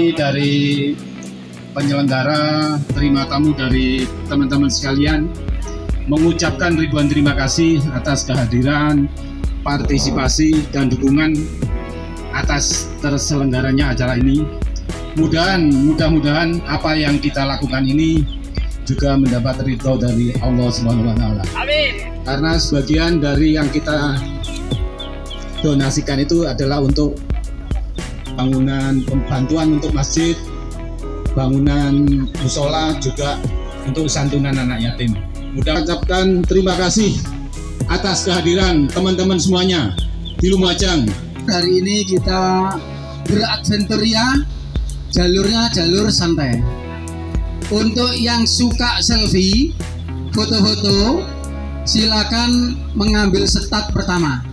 kami dari penyelenggara, terima tamu dari teman-teman sekalian, mengucapkan ribuan terima kasih atas kehadiran, partisipasi, dan dukungan atas terselenggaranya acara ini. Mudah-mudahan apa yang kita lakukan ini juga mendapat ridho dari Allah Subhanahu wa Ta'ala. Amin. Karena sebagian dari yang kita donasikan itu adalah untuk bangunan bantuan untuk masjid, bangunan musholla, juga untuk santunan anak yatim. Mudah ucapkan terima kasih atas kehadiran teman-teman semuanya di Lumajang. Hari ini kita beradventuria, jalurnya jalur santai. Untuk yang suka selfie, foto-foto, silakan mengambil start pertama.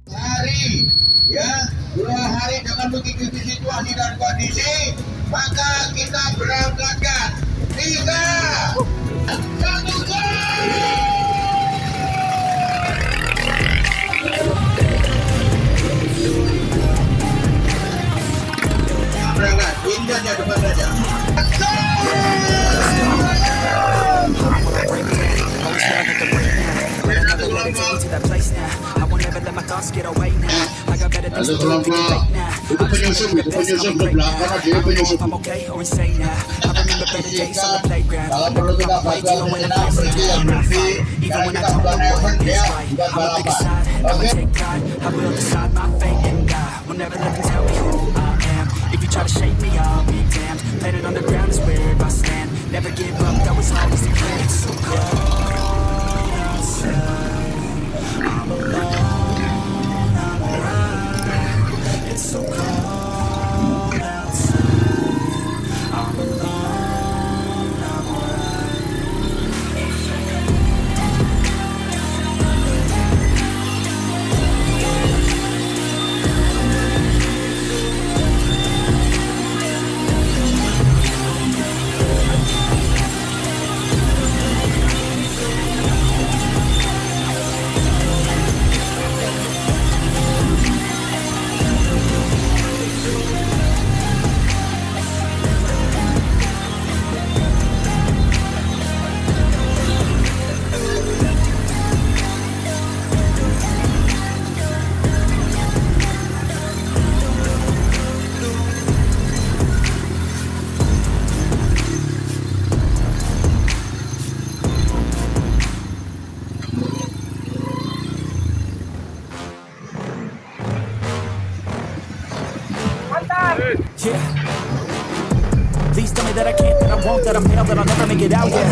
Hari, ya, 2 hari dengan mengikuti situasi dan kondisi, maka kita berangkatkan 3, 1, go! Berangkat, ini aja depan saja. Lalu kelompok itu penyusup ke belakang, dia penyusup. Kalau perlu kita bantu menyenang, berhenti dan berhenti. Karena kita bukan heaven, ya, bukan balapan. Oke? If you try to shake me, I'll be damned. Planet on the ground is where I stand. Never give up, that was always the plan. It's so cold outside, I'm alone, I'm alright. It's so cold outside, I'm alone, I'm alright. Yeah. Please tell me that I can't, that I won't, that I'm failed, that I'll never make it out, yeah.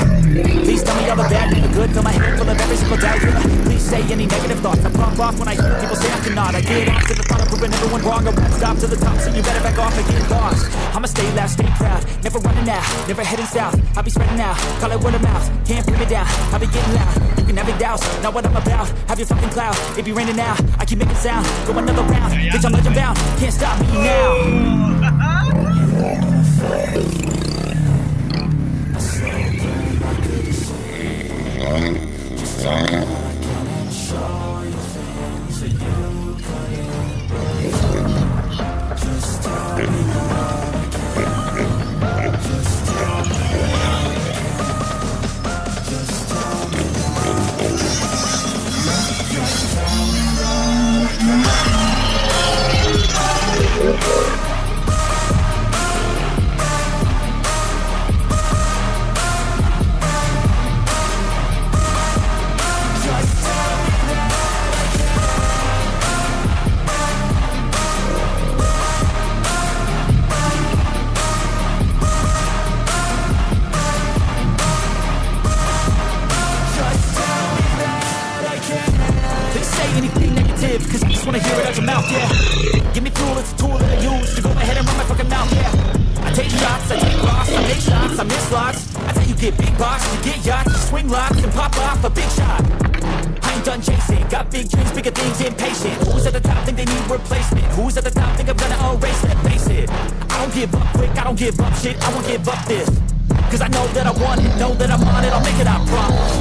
Please tell me all the bad and the good, fill my head full of every single doubt, yeah. Please say any negative thoughts, I pop off when I hear people say I cannot. I get off to the thought of proving everyone wrong, I won't stop to the top, so you better back off and get lost. I'ma stay loud, stay proud, never running out, never heading south. I'll be spreading out, call it word of mouth, can't bring me down, I'll be getting loud. You can have it douse, not what I'm about, have your fucking cloud. It be raining now, I keep making sound, go another round, bitch I'm legend bound, can't stop me now. Cause I just wanna hear it out your mouth, yeah. Give me fuel, it's a tool that I use to go ahead and run my fucking mouth, yeah. I take shots, I take loss, I make shots, I miss lots. That's how you get big box, you get yachts, you swing locks and pop off a big shot. I ain't done chasing, got big dreams, bigger things, impatient. Who's at the top think they need replacement? Who's at the top think I'm gonna erase that, face it. I don't give up quick, I don't give up shit, I won't give up this. Cause I know that I want it, know that I'm on it, I'll make it, I promise.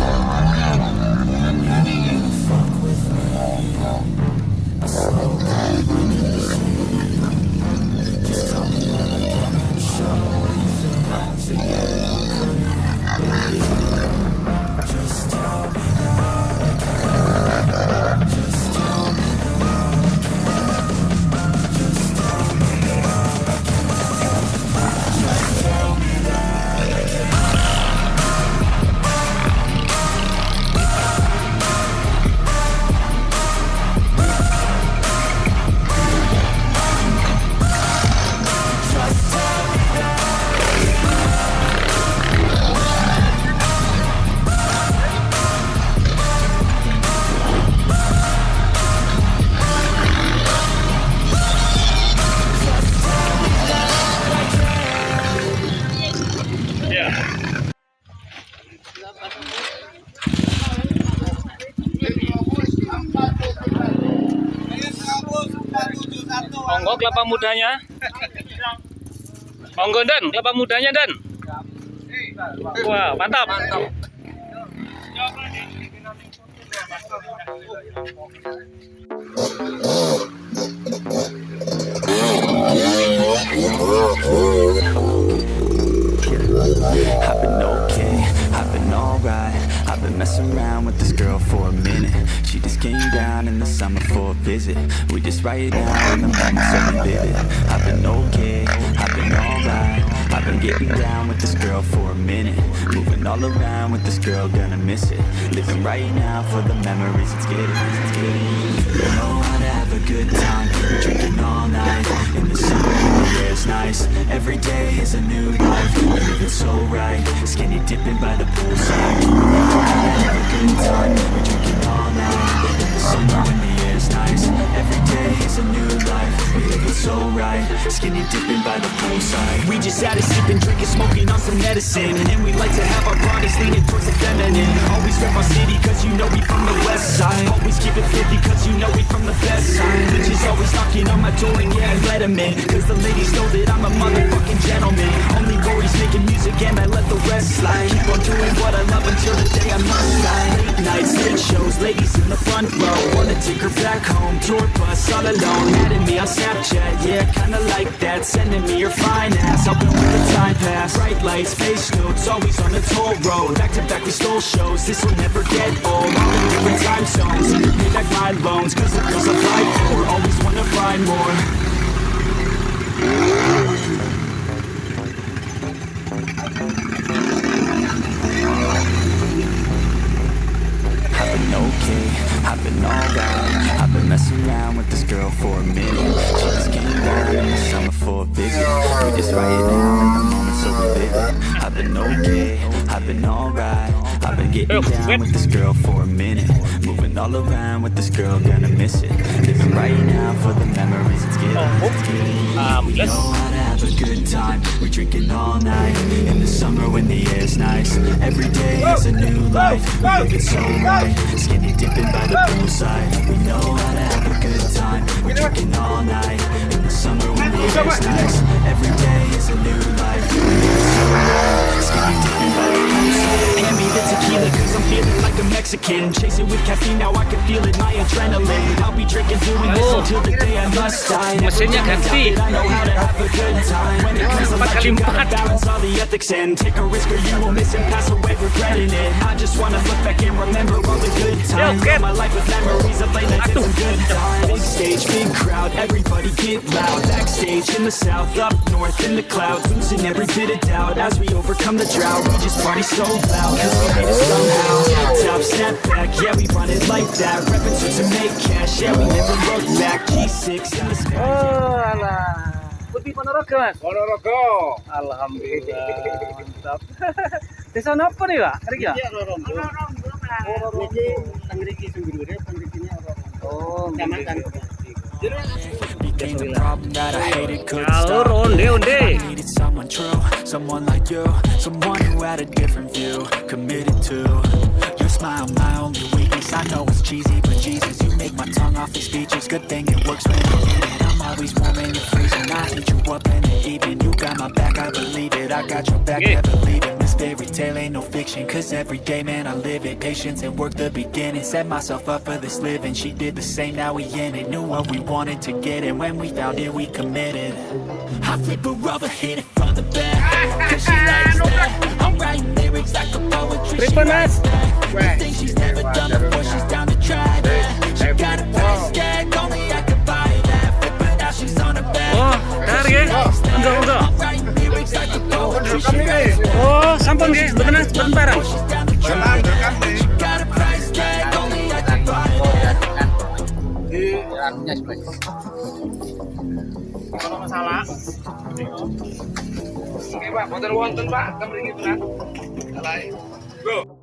mau kelapa mudanya? Monggo Dan, kelapa mudanya Dan. Wah, mantap. I've been okay, I've been alright. I've been messing around with this girl for a minute. She just came down in the summer for a visit. We just write it down and the moments so vivid. I've been okay, I've been alright. I've been getting down with this girl for a minute. Moving all around with this girl, gonna miss it. Living right now for the memories, let's get it, let's get it. You know how to have a good time. We're drinking all night. In the summer when the air's nice. Every day is a new life. We're living so right. Skinny dipping by the poolside. You know how to have a good time. We're drinking all night. In the summer when the air's nice. Every day is a new life. We're living so right. Skinny dipping by the poolside. We just had a sipping, drinking, smoking on some medicine. And we like to have our bodies leaning towards the feminine. Always rep our city cause you know we from the west side. Always keep it 50 cause you know we from the best side. Bitches always knocking on my door and yeah, I let them in. Cause the ladies know that I'm a motherfucking gentleman. Only worries making music and I let the rest slide. Keep on doing what I love until the day I must die. Late nights, late shows, ladies in the front row. Wanna take her back home, tour bus all alone. Adding me on Snapchat, yeah, kinda like that. Sending me your fine ass, helping with the time pass. Bright lights, face notes, always on the toll road. Back to back we stole shows, this will never get old. All in different time zones, need to pay back my loans. Cause the girls I fight for always wanna find more. I've been okay, I've been alright. I've been messing around with this girl for a minute. She just came down in the summer for a visit. We just write it down in the moment so we live it. I've been okay, I've been alright. I've been getting down with this girl for a minute. Moving all around with this girl, gonna miss it. Living right now for the memories, it's getting, it's getting. We know how to have a good time. We're drinking all night. In the summer when the air's nice. Every day is a new life. We live it so right. Skinny dipping by the poolside. We know how to have a good time. We're drinking all night. In the summer when the air's nice. Every day is a new life. We live it so right. Skinny dipping by the poolside. Hand me the tequila cause I'm feeling like a Mexican. Chasing with caffeine, now I can feel it, my adrenaline. I'll be drinking, doing this until the day I must die. Mesinnya ganti. I know how to have a good time. When it comes to life, you gotta balance all the ethics and take a risk or you will miss and pass away regretting it. I just wanna look back and remember all the good times. Fill my life with memories of late nights and some good times. Big stage, big crowd, everybody get loud. Backstage in the south, up north in the clouds. Losing every bit of doubt as we overcome the drought. We just party so loud cause we made it somehow. Top, snap back, yeah we run it like that. Reppin' to make cash, yeah we never look back. G6 in the sky. Oh, alah. Putih Ponorogo, Mas. Ponorogo. Alhamdulillah, mantap. Desa apa nih, Pak? Riki ya? Oh, Became the problem that I hated, couldn't Jalur stop. onde. I needed someone true, someone like you, someone who had a different view, committed to your smile, my only weakness. I know it's cheesy, but Jesus, you make my tongue off the speeches. Good thing it works when you get it. I'm always warm and you're freezing. I heat you up in the evening. You got my back, I believe it. I got your back, never leaving. This fairy tale ain't no fiction, cause every day, man, I live it. Patience and work the beginning. Set myself up for this living. She did the same, now we in it. Knew what we wanted to get, and when we found it, we committed. I flip her over, hit it from the back, cause she likes that. I'm writing lyrics like a poetry. She likes that. Things she's never done before, she's down to try that. She got a price tag, only I could buy that. But now she's on her back. Oh, dar ya? Enggak. I'm writing lyrics like a poetry. She likes that. Oh, sampun nggih, mboten mboten barang. She's down to try that. She got a price tag, only I could buy that. Kalau masalah. Oke, Pak, boten wonten, Pak. Kemriki tenan. Salah. Go.